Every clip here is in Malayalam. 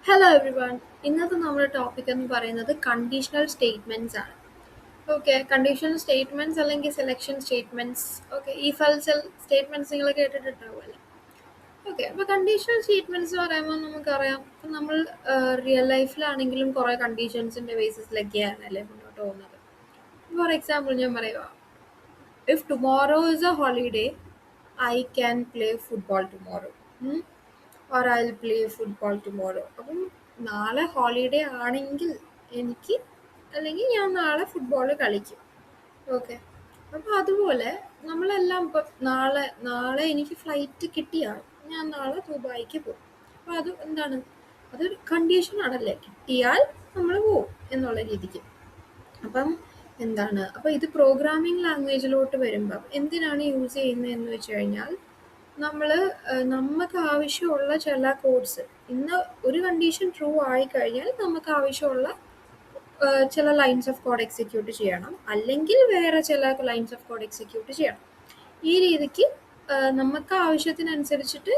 Hello every one. ഇന്നത്തെ നമ്മുടെ ടോപ്പിക് എന്ന് പറയുന്നത് കണ്ടീഷണൽ സ്റ്റേറ്റ്മെൻറ്റ്സ് ആണ്. ഓക്കെ, കണ്ടീഷണൽ സ്റ്റേറ്റ്മെൻറ്റ്സ് അല്ലെങ്കിൽ സെലക്ഷൻ സ്റ്റേറ്റ്മെൻറ്റ്സ്. ഓക്കെ, ഈ ഫൽസൽ സ്റ്റേറ്റ്മെൻറ്റ്സ് നിങ്ങൾ കേട്ടിട്ടുണ്ടാവുമല്ലോ. ഓക്കെ, അപ്പോൾ കണ്ടീഷണൽ സ്റ്റേറ്റ്മെൻറ്റ്സ് പറയുമ്പോൾ നമുക്കറിയാം, ഇപ്പം നമ്മൾ റിയൽ ലൈഫിലാണെങ്കിലും കുറേ കണ്ടീഷൻസിൻ്റെ ബേസിസിലൊക്കെയാണ് അല്ലേ മുന്നോട്ട് പോകുന്നത്. ഫോർ എക്സാമ്പിൾ ഞാൻ പറയുക, if tomorrow is A holiday I can play football tomorrow, or I will play football tomorrow. അപ്പം നാളെ ഹോളിഡേ ആണെങ്കിൽ എനിക്ക് അല്ലെങ്കിൽ ഞാൻ നാളെ ഫുട്ബോൾ കളിക്കും. ഓക്കെ, അപ്പോൾ അതുപോലെ നമ്മളെല്ലാം ഇപ്പം നാളെ നാളെ എനിക്ക് ഫ്ലൈറ്റ് കിട്ടിയാൽ ഞാൻ നാളെ ദുബായിക്ക് പോകും. അപ്പോൾ അത് എന്താണ്, അതൊരു കണ്ടീഷനാണല്ലേ, കിട്ടിയാൽ നമ്മൾ പോവും എന്നുള്ള രീതിക്ക്. അപ്പം എന്താണ്, അപ്പോൾ ഇത് പ്രോഗ്രാമിംഗ് ലാംഗ്വേജിലോട്ട് വരുമ്പം എന്തിനാണ് യൂസ് ചെയ്യുന്നത് എന്ന് വെച്ച് കഴിഞ്ഞാൽ, നമ്മൾ നമുക്ക് ആവശ്യമുള്ള ചില കോഡ്സ്, ഇന്ന് ഒരു കണ്ടീഷൻ ട്രൂ ആയിക്കഴിഞ്ഞാൽ നമുക്ക് ആവശ്യമുള്ള ചില ലൈൻസ് ഓഫ് കോഡ് എക്സിക്യൂട്ട് ചെയ്യണം, അല്ലെങ്കിൽ വേറെ ചില ലൈൻസ് ഓഫ് കോഡ് എക്സിക്യൂട്ട് ചെയ്യണം. ഈ രീതിക്ക് നമുക്ക് ആവശ്യത്തിനനുസരിച്ചിട്ട്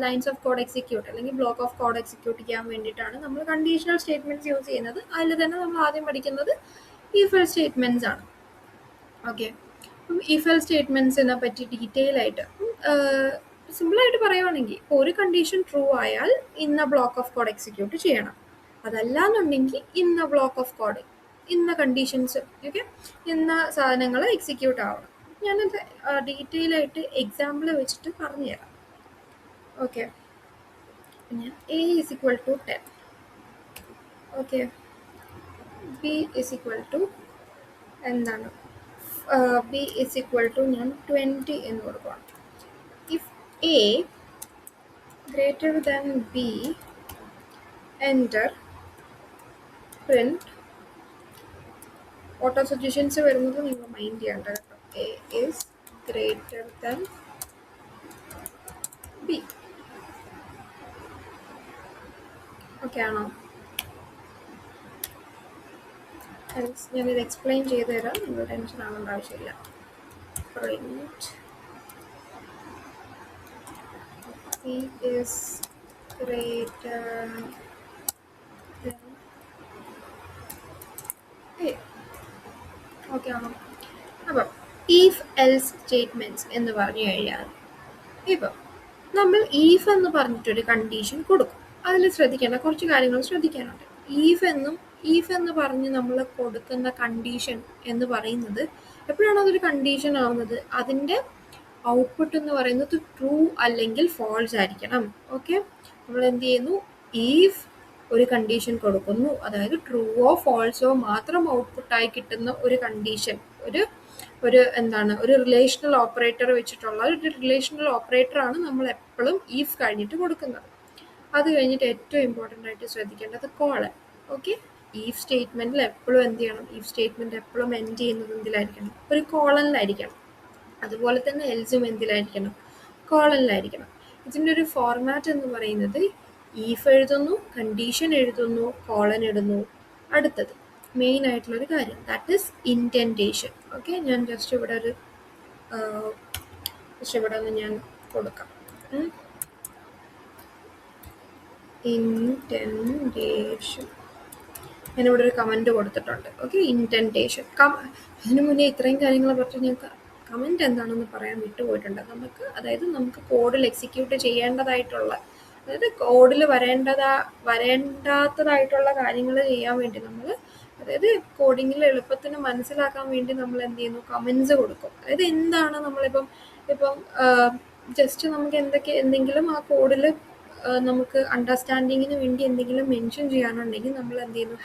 ലൈൻസ് ഓഫ് കോഡ് എക്സിക്യൂട്ട് അല്ലെങ്കിൽ ബ്ലോക്ക് ഓഫ് കോഡ് എക്സിക്യൂട്ട് ചെയ്യാൻ വേണ്ടിയിട്ടാണ് നമ്മൾ കണ്ടീഷണൽ സ്റ്റേറ്റ്മെൻറ്റ്സ് യൂസ് ചെയ്യുന്നത്. അതിൽ തന്നെ നമ്മൾ ആദ്യം പഠിക്കുന്നത് ഇഫ് എൽസ് സ്റ്റേറ്റ്മെൻറ്റ്സ് ആണ്. ഓക്കെ, ഇഫ് എൽസ് സ്റ്റേറ്റ്മെൻറ്റ്സിനെ പറ്റി ഡീറ്റെയിൽ ആയിട്ട് സിമ്പിളായിട്ട് പറയുവാണെങ്കിൽ, ഒരു കണ്ടീഷൻ ട്രൂ ആയാൽ ഇന്ന ബ്ലോക്ക് ഓഫ് കോഡ് എക്സിക്യൂട്ട് ചെയ്യണം, അതല്ലാന്നുണ്ടെങ്കിൽ ഇന്ന ബ്ലോക്ക് ഓഫ് കോഡ്, ഇന്ന കണ്ടീഷൻസ്, ഓക്കെ, ഇന്ന സാധനങ്ങൾ എക്സിക്യൂട്ട് ആവണം. ഞാനത് ഡീറ്റെയിൽ ആയിട്ട് എക്സാമ്പിൾ വെച്ചിട്ട് പറഞ്ഞുതരാം. Okay, A is equal to 10. Okay, B is equal to എന്താണ്, ബി ഈസ് ഈക്വൽ ടു ഞാൻ 20 എന്ന് കൊടുക്കണം. If A greater than B enter print, auto suggestions വരുന്നത് നിങ്ങൾ മൈൻഡ് ചെയ്യേണ്ട കേട്ടോ. A is greater than B. Okay ആണോ? ഞാനിത് എക്സ്പ്ലെയിൻ ചെയ്ത് തരാം, നിങ്ങൾ ടെൻഷൻ ആവേണ്ട ആവശ്യമില്ല. Print B is greater than A. Okay ആണോ? അപ്പം ഈഫ് എൽസ് സ്റ്റേറ്റ്മെൻറ്റ്സ് എന്ന് പറഞ്ഞു കഴിഞ്ഞാൽ, ഇപ്പം നമ്മൾ ഈഫ് എന്ന് പറഞ്ഞിട്ടൊരു കണ്ടീഷൻ കൊടുക്കും. അതിൽ ശ്രദ്ധിക്കേണ്ട കുറച്ച് കാര്യങ്ങൾ ശ്രദ്ധിക്കാനുണ്ട്. ഈഫ് എന്ന് പറഞ്ഞ് നമ്മൾ കൊടുക്കുന്ന കണ്ടീഷൻ എന്ന് പറയുന്നത്, എപ്പോഴാണ് അതൊരു കണ്ടീഷൻ ആവുന്നത്, അതിൻ്റെ ഔട്ട്പുട്ട് എന്ന് പറയുന്നത് ട്രൂ അല്ലെങ്കിൽ ഫോൾസ് ആയിരിക്കണം. ഓക്കെ, നമ്മൾ എന്ത് ചെയ്യുന്നു, ഈഫ് ഒരു കണ്ടീഷൻ കൊടുക്കുന്നു, അതായത് ട്രൂവോ ഫോൾസോ മാത്രം ഔട്ട്പുട്ടായി കിട്ടുന്ന ഒരു കണ്ടീഷൻ, ഒരു എന്താണ്, ഒരു റിലേഷണൽ ഓപ്പറേറ്റർ വെച്ചിട്ടുള്ള ഒരു റിലേഷണൽ ഓപ്പറേറ്ററാണ് നമ്മൾ എപ്പോഴും ഈഫ് കഴിഞ്ഞിട്ട് കൊടുക്കുന്നത്. അത് കഴിഞ്ഞിട്ട് ഏറ്റവും ഇമ്പോർട്ടൻ്റ് ആയിട്ട് ശ്രദ്ധിക്കേണ്ടത് കോളൻ. ഓക്കെ, ഈഫ് സ്റ്റേറ്റ്മെൻറ്റിൽ എപ്പോഴും എന്ത് ചെയ്യണം, ഈഫ് സ്റ്റേറ്റ്മെൻറ്റ് എപ്പോഴും എൻഡ് ചെയ്യുന്നത് എന്തിലായിരിക്കണം, ഒരു കോളനിലായിരിക്കണം. അതുപോലെ തന്നെ എൽസും എന്തിലായിരിക്കണം, കോളനിലായിരിക്കണം. ഇതിൻ്റെ ഒരു ഫോർമാറ്റ് എന്ന് പറയുന്നത്, ഈഫ് എഴുതുന്നു, കണ്ടീഷൻ എഴുതുന്നു, കോളൻ ഇടുന്നു. അടുത്തത് മെയിൻ ആയിട്ടുള്ളൊരു കാര്യം, ദാറ്റ് ഈസ് ഇൻറ്റൻറ്റേഷൻ. ഓക്കെ, ഞാൻ ജസ്റ്റ് ഇവിടെ ഒന്ന് ഞാൻ കൊടുക്കാം. ഇൻറ്റൻറ്റേഷൻ, ഞാനിവിടെ ഒരു കമൻറ്റ് കൊടുത്തിട്ടുണ്ട്. ഓക്കെ, ഇൻറ്റൻറ്റേഷൻ. അതിന് മുന്നേ ഇത്രയും കാര്യങ്ങൾ പറ്റി ഞങ്ങൾക്ക് കമൻറ്റ് എന്താണെന്ന് പറയാൻ വിട്ടുപോയിട്ടുണ്ട്. നമുക്ക് കോഡിൽ എക്സിക്യൂട്ട് ചെയ്യേണ്ടതായിട്ടുള്ള, അതായത് കോഡിൽ വരേണ്ടാത്തതായിട്ടുള്ള കാര്യങ്ങൾ ചെയ്യാൻ വേണ്ടി നമ്മൾ, അതായത് കോഡിങ്ങിൽ എളുപ്പത്തിന് മനസ്സിലാക്കാൻ വേണ്ടി നമ്മൾ എന്ത് ചെയ്യുന്നു, കമൻസ് കൊടുക്കും. അതായത് എന്താണ് നമ്മളിപ്പം ജസ്റ്റ് നമുക്ക് എന്തെങ്കിലും ആ കോഡിൽ നമുക്ക് അണ്ടർസ്റ്റാൻഡിങ്ങിന് വേണ്ടി എന്തെങ്കിലും മെൻഷൻ ചെയ്യാനുണ്ടെങ്കിൽ നമ്മൾ എന്ത് ചെയ്യുന്നു,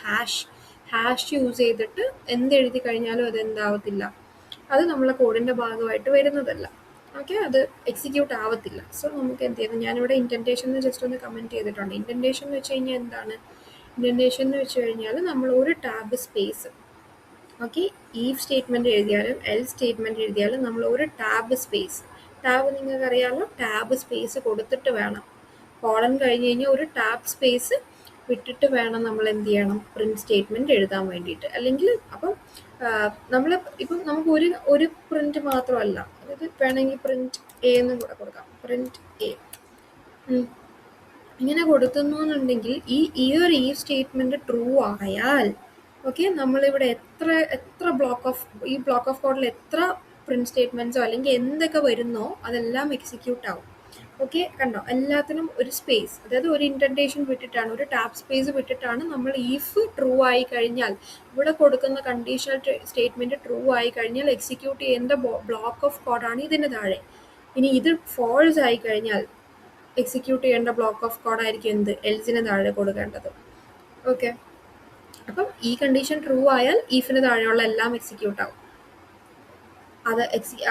ഹാഷ് യൂസ് ചെയ്തിട്ട് എന്തെഴുതി കഴിഞ്ഞാലും അതെന്താവത്തില്ല, അത് നമ്മളെ കോഡിൻ്റെ ഭാഗമായിട്ട് വരുന്നതല്ല. ഓക്കെ, അത് എക്സിക്യൂട്ട് ആവത്തില്ല. സോ നമുക്ക് എന്ത് ചെയ്യുന്നു, ഞാനിവിടെ ഇൻറ്റൻറ്റേഷൻ ജസ്റ്റ് ഒന്ന് കമൻറ്റ് ചെയ്തിട്ടുണ്ട്. ഇൻറ്റൻറ്റേഷൻ എന്ന് വെച്ച് കഴിഞ്ഞാൽ എന്താണ്, ഇൻറ്റൻറ്റേഷൻ എന്ന് വെച്ച് കഴിഞ്ഞാൽ നമ്മൾ ഒരു tab space, okay, if statement എഴുതിയാലും എൽ സ്റ്റേറ്റ്മെൻറ്റ് എഴുതിയാലും നമ്മൾ ഒരു ടാബ് സ്പേസ്, ടാബ് നിങ്ങൾക്കറിയാമല്ലോ, ടാബ് സ്പേസ് കൊടുത്തിട്ട് വേണം, കോളൻ കഴിഞ്ഞ് കഴിഞ്ഞാൽ ഒരു ടാബ് സ്പേസ് വിട്ടിട്ട് വേണം നമ്മൾ എന്ത് ചെയ്യണം, പ്രിൻറ്റ് സ്റ്റേറ്റ്മെൻറ്റ് എഴുതാൻ വേണ്ടിയിട്ട്. അല്ലെങ്കിൽ അപ്പം നമ്മൾ ഇപ്പം നമുക്ക് ഒരു പ്രിൻറ്റ് മാത്രമല്ല, അതായത് വേണമെങ്കിൽ പ്രിൻറ്റ് എ എന്നും കൂടെ കൊടുക്കാം, പ്രിൻറ്റ് എ. ഇങ്ങനെ കൊടുക്കുന്നു എന്നുണ്ടെങ്കിൽ ഈ ഒരു ഈഫ് സ്റ്റേറ്റ്മെന്റ് ട്രൂ ആയാൽ ഓക്കെ, നമ്മളിവിടെ എത്ര എത്ര ഈ ബ്ലോക്ക് ഓഫ് കോഡിൽ എത്ര പ്രിന്റ് സ്റ്റേറ്റ്മെന്റ്സോ അല്ലെങ്കിൽ എന്തൊക്കെ വരുന്നോ അതെല്ലാം എക്സിക്യൂട്ട് ആവും. ഓക്കെ, കണ്ടോ, എല്ലാത്തിനും ഒരു സ്പേസ്, അതായത് ഒരു ഇൻഡന്റേഷൻ വിട്ടിട്ടാണ്, ഒരു ടാപ്പ് സ്പേസ് വിട്ടിട്ടാണ് നമ്മൾ ഈഫ് ട്രൂ ആയി കഴിഞ്ഞാൽ, ഇവിടെ കൊടുക്കുന്ന കണ്ടീഷണൽ സ്റ്റേറ്റ്മെന്റ് ട്രൂ ആയി കഴിഞ്ഞാൽ എക്സിക്യൂട്ട് ചെയ്യേണ്ട ബ്ലോക്ക് ഓഫ് കോഡാണ് ഇതിന് താഴെ. ഇനി ഇത് ഫോൾസ് ആയി കഴിഞ്ഞാൽ എക്സിക്യൂട്ട് ചെയ്യേണ്ട ബ്ലോക്ക് ഓഫ് കോഡ് ആയിരിക്കും എന്ത്, എൽസിന് താഴെ കൊടുക്കേണ്ടത്. ഓക്കെ, അപ്പം ഈ കണ്ടീഷൻ ട്രൂ ആയാൽ ഈഫിന് താഴെയുള്ള എല്ലാം എക്സിക്യൂട്ട് ആവും.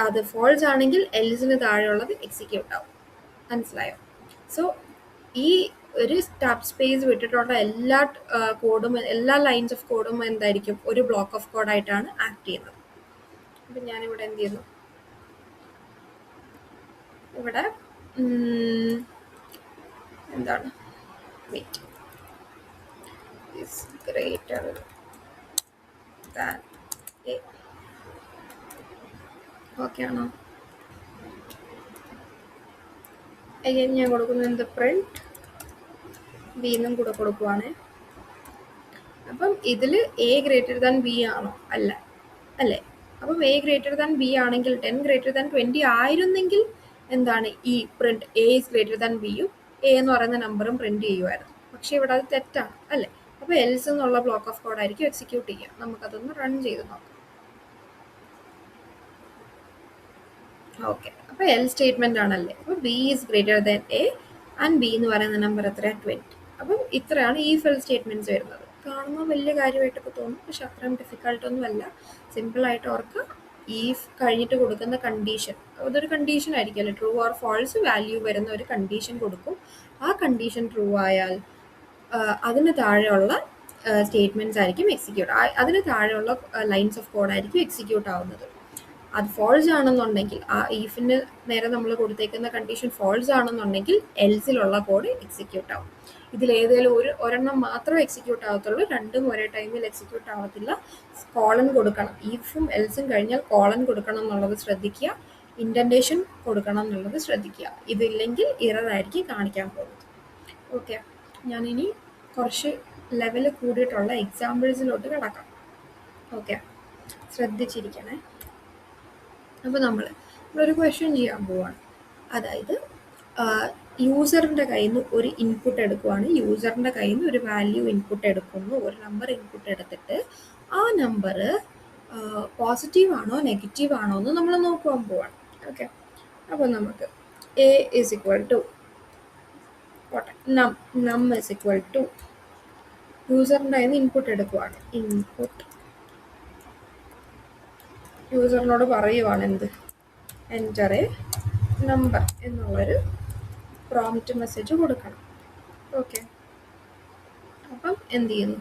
അത് ഫോൾസ് ആണെങ്കിൽ എൽസിന് താഴെയുള്ളത് എക്സിക്യൂട്ട് ആവും. മനസ്സിലായോ? സോ ഈ ഒരു ടാപ്പ് സ്പേസ് വിട്ടിട്ടുള്ള എല്ലാ കോഡും, എല്ലാ ലൈൻസ് ഓഫ് കോഡും എന്തായിരിക്കും, ഒരു ബ്ലോക്ക് ഓഫ് കോഡായിട്ടാണ് ആക്ട് ചെയ്യുന്നത്. അപ്പം ഞാനിവിടെ എന്ത് ചെയ്യുന്നു, ഇവിടെ എന്താണ്, wait is greater than A. Okay ആണോ? അഗൈൻ ഞാൻ കൊടുക്കുന്നത് എന്ത്, പ്രിന്റ് ബി എന്നും കൂടെ കൊടുക്കുവാണ്. അപ്പം ഇതിൽ എ ഗ്രേറ്റർ ദാൻ ബി ആണോ? അല്ല, അല്ലേ? അപ്പം എ ഗ്രേറ്റർ ദാൻ ബി ആണെങ്കിൽ 10 ഗ്രേറ്റർ ദാൻ 20 ആയിരുന്നെങ്കിൽ എന്താണ്, ഈ print A is greater than ബിയും എ എന്ന് പറയുന്ന നമ്പറും പ്രിന്റ് ചെയ്യുമായിരുന്നു. പക്ഷെ ഇവിടെ അത് തെറ്റാണ്, അല്ലേ? അപ്പോൾ എൽസ് എന്നുള്ള ബ്ലോക്ക് ഓഫ് കോഡ് ആയിരിക്കും എക്സിക്യൂട്ട് ചെയ്യുക. നമുക്കതൊന്ന് റൺ ചെയ്ത് നോക്കാം. ഓക്കെ, അപ്പോൾ എൽ സ്റ്റേറ്റ്മെന്റ് ആണല്ലേ. അപ്പോൾ B is greater than A and B എന്ന് പറയുന്ന നമ്പർ എത്ര, 20. അപ്പം ഇത്രയാണ് ഈ ഫെൽ സ്റ്റേറ്റ്മെന്റ്സ് വരുന്നത്. കാണുമ്പോൾ വലിയ കാര്യമായിട്ടൊക്കെ തോന്നും, പക്ഷെ അത്രയും ഡിഫിക്കൾട്ടൊന്നും അല്ല. സിമ്പിളായിട്ട് ഓർക്ക് ഈഫ് കഴിഞ്ഞിട്ട് കൊടുക്കുന്ന കണ്ടീഷൻ, അതൊരു കണ്ടീഷൻ ആയിരിക്കുമല്ലോ, ട്രൂ ഓർ ഫോൾസ് വാല്യൂ വരുന്ന ഒരു കണ്ടീഷൻ കൊടുക്കും. ആ കണ്ടീഷൻ ട്രൂ ആയാൽ അതിന് താഴെയുള്ള സ്റ്റേറ്റ്മെന്റ്സ് ആയിരിക്കും എക്സിക്യൂട്ട്, അതിന് താഴെയുള്ള ലൈൻസ് ഓഫ് കോഡ് ആയിരിക്കും എക്സിക്യൂട്ട് ആവുന്നത്. അത് ഫോൾസ് ആണെന്നുണ്ടെങ്കിൽ, ആ ഈഫിന് നേരെ നമ്മൾ കൊടുത്തേക്കുന്ന കണ്ടീഷൻ ഫോൾസ് ആണെന്നുണ്ടെങ്കിൽ എൽസിലുള്ള കോഡ് എക്സിക്യൂട്ട് ആവും. ഇതിലേതെങ്കിലും ഒരെണ്ണം മാത്രമേ എക്സിക്യൂട്ട് ആവത്തുള്ളൂ, രണ്ടും ഒരേ ടൈമിൽ എക്സിക്യൂട്ട് ആവത്തില്ല. കോളൻ കൊടുക്കണം, ഈഫും എൽസും കഴിഞ്ഞാൽ കോളൻ കൊടുക്കണം എന്നുള്ളത് ശ്രദ്ധിക്കുക, ഇൻഡന്റേഷൻ കൊടുക്കണം എന്നുള്ളത് ശ്രദ്ധിക്കുക. ഇതില്ലെങ്കിൽ ഇറർ ആയിരിക്കും കാണിക്കാൻ പോകുന്നത്. ഓക്കെ, ഞാനിനി കുറച്ച് ലെവൽ കൂടിയിട്ടുള്ള എക്സാമ്പിൾസിലോട്ട് കിടക്കാം. ഓക്കെ, ശ്രദ്ധിച്ചിരിക്കണേ. അപ്പോൾ നമ്മളൊരു ക്വസ്റ്റ്യൻ ചെയ്യാൻ പോവാണ്. അതായത് യൂസറിൻ്റെ കയ്യിൽ നിന്ന് ഒരു ഇൻപുട്ട് എടുക്കുവാണ്, യൂസറിൻ്റെ കയ്യിൽ നിന്ന് ഒരു വാല്യൂ ഇൻപുട്ട് എടുക്കുന്നു, ഒരു നമ്പർ ഇൻപുട്ട് എടുത്തിട്ട് ആ നമ്പർ പോസിറ്റീവ് ആണോ നെഗറ്റീവ് ആണോ എന്ന് നമ്മൾ നോക്കുവാൻ പോവാണ്. ഓക്കെ, അപ്പോൾ നമുക്ക് a is equal to num is equal to, യൂസറിൻ്റെ കയ്യിൽ നിന്ന് ഇൻപുട്ട് എടുക്കുവാണ്, ഇൻപുട്ട് യൂസറിനോട് പറയുവാണ് എന്ത്, എൻ്റർ എ നമ്പർ എന്നുള്ളൊരു പ്രോംപ്റ്റ് മെസ്സേജ് കൊടുക്കണം. ഓക്കെ, അപ്പം എന്ത് ചെയ്യുന്നു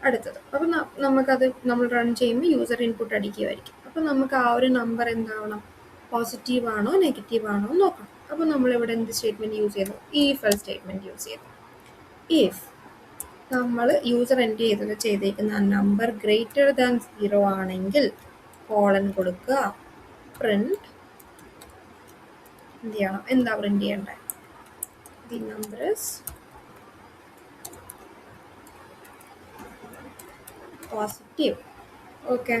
അടുത്തത്, അപ്പം നമുക്കത് നമ്മൾ റൺ ചെയ്യുമ്പോൾ യൂസർ ഇൻപുട്ട് അടിക്കുമായിരിക്കും. അപ്പം നമുക്ക് ആ ഒരു നമ്പർ എന്താവണം, പോസിറ്റീവ് ആണോ നെഗറ്റീവ് ആണോ നോക്കണം. അപ്പം നമ്മളിവിടെ എന്ത് സ്റ്റേറ്റ്മെൻറ്റ് യൂസ് ചെയ്യുന്നു, ഈഫ് എൽ സ്റ്റേറ്റ്മെൻറ്റ് യൂസ് ചെയ്യുന്നു. ഈഫ് നമ്മൾ യൂസർ എൻ്റർ ചെയ്തേക്കുന്ന ആ നമ്പർ ഗ്രേറ്റർ ദാൻ 0 ആണെങ്കിൽ കോളൻ കൊടുക്കുക, പ്രിന്റ് എന്ത് ചെയ്യണം, എന്താ പ്രിന്റ് ചെയ്യേണ്ടത്, the number is positive. Okay,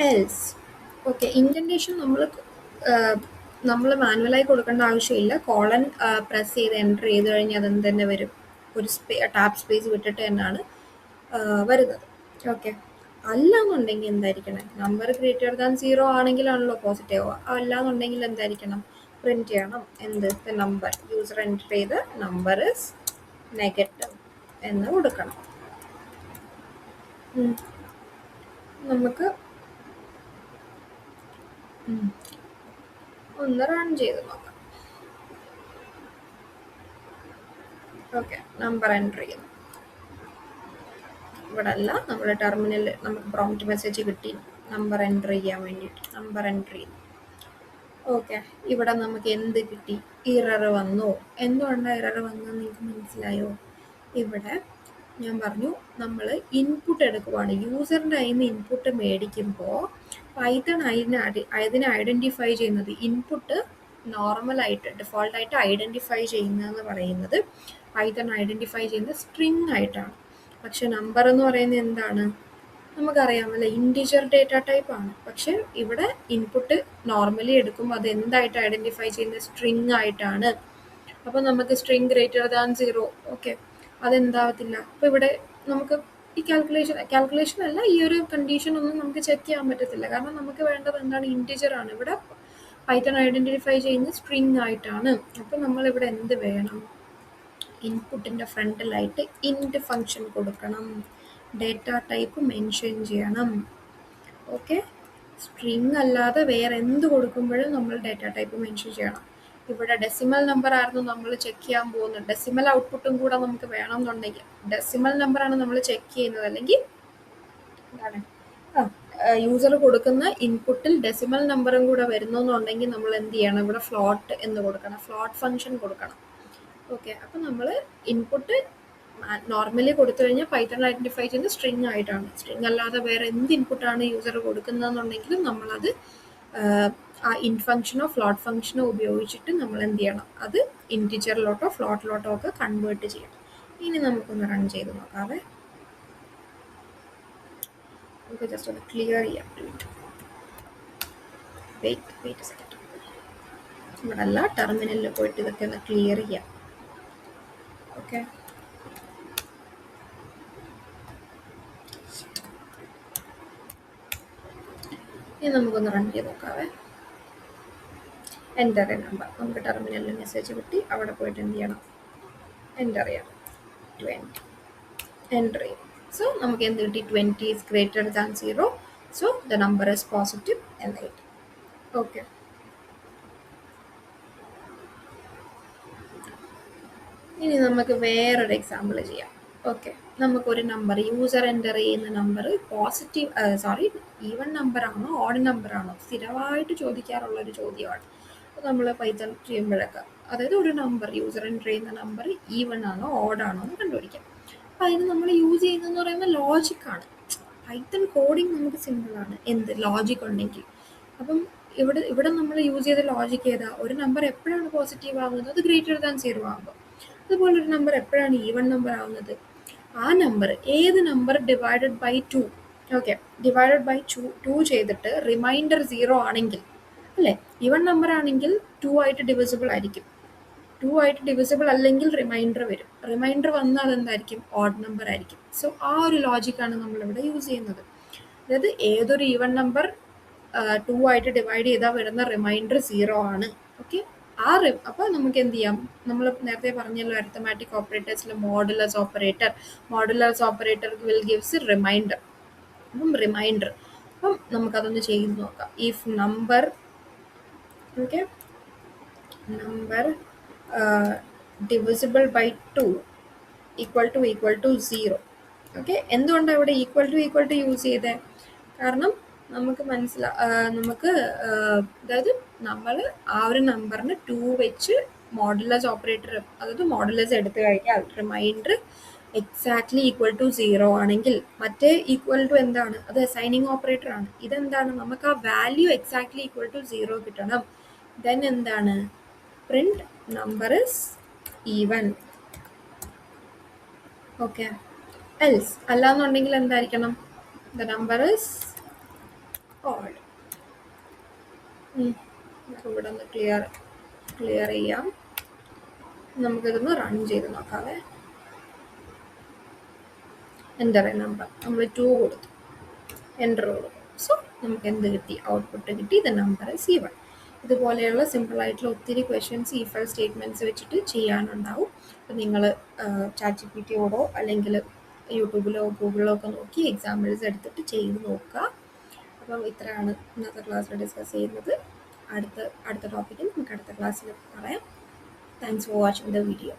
else okay, indentation നമ്മൾ മാനുവലായി കൊടുക്കേണ്ട ആവശ്യമില്ല. കോളൻ പ്രസ് ചെയ്ത് എൻ്റർ ചെയ്ത് കഴിഞ്ഞാൽ അതെന്ത് തന്നെ വരും, ഒരു ടാപ്പ് സ്പേസ് വിട്ടിട്ട് തന്നെയാണ് വരുന്നത്. ഓക്കെ, അല്ലാന്നുണ്ടെങ്കിൽ എന്തായിരിക്കണം, നമ്പർ ഗ്രേറ്റർ ദാൻ 0 ആണെങ്കിലാണല്ലോ പോസിറ്റീവ്, അല്ലാന്നുണ്ടെങ്കിൽ എന്തായിരിക്കണം, പ്രിന്റ് ചെയ്യണം എന്ത്, നമ്പർ, യൂസർ എൻ്റർ ചെയ്ത് നമ്പർ ഇസ് നെഗറ്റീവ് എന്ന് കൊടുക്കണം. നമുക്ക് ഒന്ന് റൺ ചെയ്ത് നോക്കാം. ഓക്കെ, നമ്പർ എൻ്റർ ചെയ്യുന്നു. ഇവിടെ അല്ല, നമ്മുടെ ടെർമിനലിൽ നമുക്ക് പ്രോംപ്റ്റ് മെസ്സേജ് കിട്ടി നമ്പർ എൻ്റർ ചെയ്യാൻ വേണ്ടിയിട്ട്, നമ്പർ എൻ്റർ ചെയ്യുന്നു. ഓക്കെ, ഇവിടെ നമുക്ക് എന്ത് കിട്ടി, ഇറർ വന്നു. എന്തുകൊണ്ടാണ് ഇറർ വന്നത് നിങ്ങൾക്ക് മനസ്സിലായോ? ഇവിടെ ഞാൻ പറഞ്ഞു, നമ്മൾ ഇൻപുട്ട് എടുക്കുവാണ്, യൂസറിൻ്റെ കയ്യിൽ നിന്ന് ഇൻപുട്ട് മേടിക്കുമ്പോൾ പൈത്തൺ അതിനെ ഐഡൻറ്റിഫൈ ചെയ്യുന്നത് ഇൻപുട്ട് നോർമലായിട്ട് ഡിഫോൾട്ടായിട്ട് ഐഡൻറ്റിഫൈ ചെയ്യുന്നതെന്ന് പറയുന്നത് പൈത്തൺ ഐഡൻറ്റിഫൈ ചെയ്യുന്നത് സ്ട്രിങ് ആയിട്ടാണ്. പക്ഷെ നമ്പർ എന്ന് പറയുന്നത് എന്താണ്? നമുക്കറിയാമല്ലോ, ഇൻറ്റിജർ ഡേറ്റ ടൈപ്പ് ആണ്. പക്ഷെ ഇവിടെ ഇൻപുട്ട് നോർമലി എടുക്കുമ്പോൾ അത് എന്തായിട്ട് ഐഡൻറ്റിഫൈ ചെയ്യുന്നത്? സ്ട്രിങ് ആയിട്ടാണ്. അപ്പോൾ നമുക്ക് സ്ട്രിങ് ഗ്രേറ്റർ ദാൻ 0, ഓക്കെ, അതെന്താവത്തില്ല. അപ്പോൾ ഇവിടെ നമുക്ക് ഈ കാൽക്കുലേഷൻ അല്ല, ഈ ഒരു കണ്ടീഷൻ ഒന്നും നമുക്ക് ചെക്ക് ചെയ്യാൻ പറ്റത്തില്ല. കാരണം നമുക്ക് വേണ്ടത് എന്താണ്? ഇൻറ്റിജർ ആണ്. ഇവിടെ പൈത്തൺ ഐഡൻറ്റിഫൈ ചെയ്യുന്നത് സ്ട്രിങ് ആയിട്ടാണ്. അപ്പോൾ നമ്മളിവിടെ എന്ത് വേണം? ഇൻപുട്ടിൻ്റെ ഫ്രണ്ടിലായിട്ട് ഇൻറ്റ് ഫങ്ഷൻ കൊടുക്കണം, ഡേറ്റ ടൈപ്പ് മെൻഷൻ ചെയ്യണം. ഓക്കെ, സ്ട്രിങ് അല്ലാതെ വേറെ എന്ത് കൊടുക്കുമ്പോഴും നമ്മൾ ഡേറ്റ ടൈപ്പ് മെൻഷൻ ചെയ്യണം. ഇവിടെ ഡെസിമൽ നമ്പർ ആയിരുന്നു നമ്മൾ ചെക്ക് ചെയ്യാൻ പോകുന്നത്. ഡെസിമൽ ഔട്ട്പുട്ടും കൂടെ നമുക്ക് വേണമെന്നുണ്ടെങ്കിൽ ഡെസിമൽ നമ്പറാണ് നമ്മൾ ചെക്ക് ചെയ്യുന്നത്. അല്ലെങ്കിൽ എന്താണ് യൂസർ കൊടുക്കുന്ന ഇൻപുട്ടിൽ ഡെസിമൽ നമ്പറും കൂടെ വരുന്നെന്നുണ്ടെങ്കിൽ നമ്മൾ എന്ത് ചെയ്യണം? ഇവിടെ ഫ്ലോട്ട് എന്ന് കൊടുക്കണം, ഫ്ലോട്ട് ഫംഗ്ഷൻ കൊടുക്കണം. ഓക്കെ, അപ്പം നമ്മൾ ഇൻപുട്ട് നോർമലി കൊടുത്തു കഴിഞ്ഞാൽ പൈത്തൺ ഐഡൻറ്റിഫൈ ചെയ്യുന്നത് സ്ട്രിങ് ആയിട്ടാണ്. സ്ട്രിങ് അല്ലാതെ വേറെ എന്ത് ഇൻപുട്ടാണ് യൂസർ കൊടുക്കുന്നതെന്നുണ്ടെങ്കിലും നമ്മളത് ആ ഇൻറ്റ് ഫംഗ്ഷനോ ഫ്ലോട്ട് ഫംഗ്ഷനോ ഉപയോഗിച്ചിട്ട് നമ്മൾ എന്ത് ചെയ്യണം? അത് ഇൻറ്റിജറിലോട്ടോ ഫ്ലോട്ടിലോട്ടോ ഒക്കെ കൺവേർട്ട് ചെയ്യണം. ഇനി നമുക്കൊന്ന് റൺ ചെയ്ത് നോക്കാവേ. നമുക്ക് ജസ്റ്റ് ഒന്ന് ക്ലിയർ ചെയ്യാം. Wait second. ഇവിടെ അല്ല, ടെർമിനലിൽ പോയിട്ട് ഇതൊക്കെ ഒന്ന് ക്ലിയർ ചെയ്യാം. ഓക്കെ, ഇനി നമുക്കൊന്ന് റൺ ചെയ്ത് നോക്കാവേ. എൻ്റർ നമ്പർ നമുക്ക് ടെർമിനലിൽ മെസ്സേജ് കിട്ടി. അവിടെ പോയിട്ട് എന്ത് ചെയ്യണം? എൻ്റർ ചെയ്യണം. 20 എൻ്റർ ചെയ്യും. സോ നമുക്ക് എന്ത് കിട്ടി? 20 is greater than 0. So the number is positive എന്ന് കിട്ടി. ഓക്കെ, ഇനി നമുക്ക് വേറൊരു എക്സാമ്പിൾ ചെയ്യാം. ഓക്കെ, നമുക്കൊരു നമ്പർ, യൂസർ എൻ്റർ ചെയ്യുന്ന നമ്പർ പോസിറ്റീവ് ഈവൻ നമ്പർ ആണോ ഓഡ് നമ്പർ ആണോ സ്ഥിരമായിട്ട് ചോദിക്കാറുള്ളൊരു ചോദ്യമാണ്. അപ്പോൾ നമ്മൾ പൈത്തൺ ചെയ്യുമ്പോഴൊക്കെ, അതായത് ഒരു നമ്പർ യൂസർ എൻ്റർ ചെയ്യുന്ന നമ്പർ ഈവൻ ആണോ ഓഡ് ആണോ എന്ന് കണ്ടുപിടിക്കാം. അപ്പോൾ അതിന് നമ്മൾ യൂസ് ചെയ്യുന്നതെന്ന് പറയുന്നത് ലോജിക്കാണ്. പൈത്തൺ കോഡിങ് നമുക്ക് സിമ്പിളാണ്, എന്ത് ലോജിക് ഉണ്ടെങ്കിൽ. അപ്പം ഇവിടെ നമ്മൾ യൂസ് ചെയ്ത ലോജിക്ക് ഏതാ? ഒരു നമ്പർ എപ്പോഴാണ് പോസിറ്റീവ് ആവുന്നത്? അത് ഗ്രേറ്റർ ദാൻ 0 ആകുമ്പോൾ. അതുപോലെ ഒരു നമ്പർ എപ്പോഴാണ് ഈവൺ നമ്പർ ആവുന്നത്? ആ നമ്പർ ഏത് number divided by 2, okay, divided by 2 ചെയ്തിട്ട് റിമൈൻഡർ 0 ആണെങ്കിൽ, അല്ലേ, ഈവൺ നമ്പർ ആണെങ്കിൽ 2 ആയിട്ട് ഡിവിസിബിൾ ആയിരിക്കും. 2 ആയിട്ട് ഡിവിസിബിൾ അല്ലെങ്കിൽ റിമൈൻഡർ വരും. റിമൈൻഡർ വന്നാൽ അതെന്തായിരിക്കും? ഓഡ് നമ്പർ ആയിരിക്കും. സോ ആ ഒരു ലോജിക്കാണ് നമ്മളിവിടെ യൂസ് ചെയ്യുന്നത്. അതായത് ഏതൊരു ഈവൺ നമ്പർ 2 ആയിട്ട് ഡിവൈഡ് ചെയ്താൽ വരുന്ന റിമൈൻഡർ 0 ആണ്. ഓക്കെ, അപ്പോൾ നമുക്ക് എന്ത് ചെയ്യാം? നമ്മൾ നേരത്തെ പറഞ്ഞല്ലോ, അരിത്തമാറ്റിക് ഓപ്പറേറ്റേഴ്സിൽ modulus operator will gives remainder. അപ്പം റിമൈൻഡർ, അപ്പം നമുക്കതൊന്ന് ചെയ്ത് നോക്കാം. If number, okay, number divisible by 2 equal to 0. Okay, എന്തുകൊണ്ടാണ് ഇവിടെ ഈക്വൽ ടു യൂസ് ചെയ്തത്? കാരണം നമുക്ക് അതായത് നമ്മൾ ആ ഒരു നമ്പറിന് 2 വെച്ച് മോഡുലസ് ഓപ്പറേറ്റർ, അതായത് മോഡുലസ് എടുത്തു കഴിഞ്ഞാൽ റിമൈൻഡർ എക്സാക്ട്ലി ഈക്വൽ ടു 0 ആണെങ്കിൽ, മറ്റേ ഈക്വൽ ടു എന്താണ്? അത് അസൈനിങ് ഓപ്പറേറ്റർ ആണ്. ഇതെന്താണ്? നമുക്ക് ആ വാല്യൂ എക്സാക്ട്ലി ഈക്വൽ ടു 0 കിട്ടണം. ദെൻ എന്താണ്? Print number is even. Okay, else അല്ലാന്നുണ്ടെങ്കിൽ എന്തായിരിക്കണം? The number is odd. ഇവിടെ ഒന്ന് ക്ലിയർ ചെയ്യാം. നമുക്കിതൊന്ന് റൺ ചെയ്ത് നോക്കാവേ. എൻ്റർ നമ്പർ നമ്മൾ 2 കൊടുത്തു, എൻ്റർ കൊടുക്കും. സോ നമുക്ക് എന്ത് കിട്ടി? ഔട്ട്പുട്ട് കിട്ടി, ദ നമ്പർ ഇസ് ഈവൺ. ഇതുപോലെയുള്ള സിമ്പിളായിട്ടുള്ള ഒത്തിരി ക്വസ്റ്റ്യൻസ് ഈ ഫെൽ സ്റ്റേറ്റ്മെൻറ്റ്സ് വെച്ചിട്ട് ചെയ്യാനുണ്ടാവും. അപ്പോൾ നിങ്ങൾ ChatGPTയോടോ അല്ലെങ്കിൽ യൂട്യൂബിലോ ഗൂഗിളിലോ ഒക്കെ നോക്കി എക്സാമ്പിൾസ് എടുത്തിട്ട് ചെയ്ത് നോക്കുക. അപ്പം ഇത്രയാണ് ഇന്നത്തെ ക്ലാസ്സിൽ ഡിസ്കസ് ചെയ്യുന്നത്. അടുത്ത ടോപ്പിക്കിൽ നമുക്ക് അടുത്ത ക്ലാസ്സിൽ പറയാം. Thanks for watching the video.